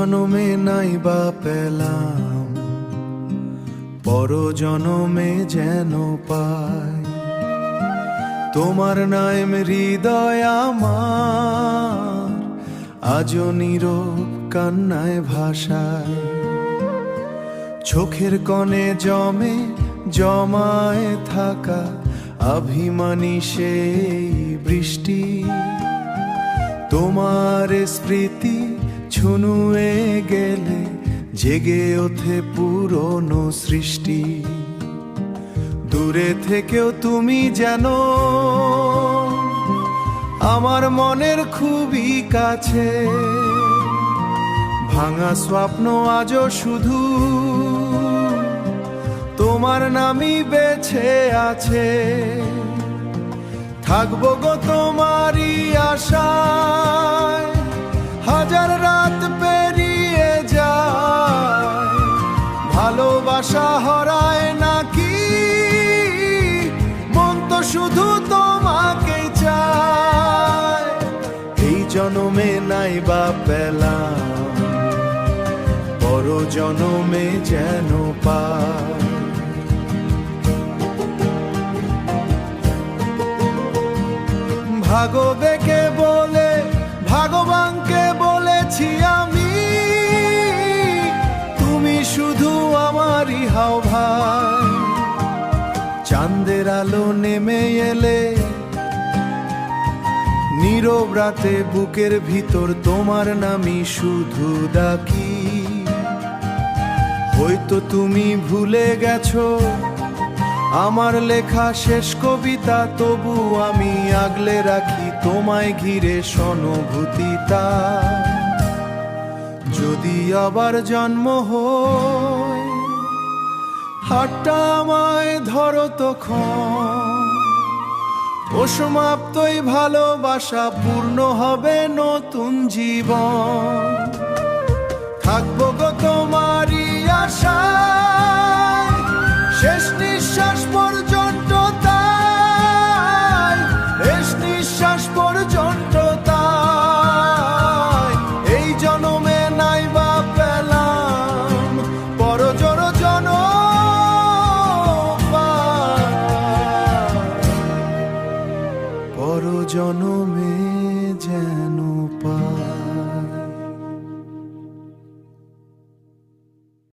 জনমে নাই বা পেলাম, পর জনমে যেন পাই তোমার নাম হৃদয় আমার, আজও নীরব কান্নায় ভাষায়। চোখের কোণে জমে জমায় থাকা অভিমানী সেই বৃষ্টি, তোমার স্মৃতি ছুনুয়ে গেলে জেগে ওঠে পুরনো সৃষ্টি। দূরে থেকেও তুমি যেন আমার মনের খুবই কাছে, ভাঙা স্বপ্ন আজও শুধু তোমার নামই বেঁচে আছে। থাকবো গো তোমারই আশায়, হাজার রাত পেরিয়ে যায়, ভালোবাসা হরায় নাকি, মন তো শুধু তোমাকে চায়। এই জনমে নাই বা পেলাম, পর জনমে যেন পাই। ভাগবেকে বলে ভগবানকে বলেছি আমি, তুমি শুধু আমারই হাও ভাই। চাঁদের আলো নেমে এলে নীরব রাতে বুকের ভিতর তোমার নামই শুধু ডাকি। হয়তো তুমি ভুলে গেছো আমার লেখা শেষ কবিতা, তবু আমি আগলে রাখি তোমায় ঘিরে সহানুভূতিতা। যদি আবার জন্ম হয় হাতটা আমায় ধরো তখন, অসমাপ্তই ভালোবাসা পূর্ণ হবে নতুন জীবন। থাকবো গো তোমারই আশায়, শেষ নিঃশ্বাস পর্যন্ত তাই, শেষ নিঃশ্বাস পর্যন্ত তাই। এই জনমে নাই বা পেলাম, পর জনমে যেন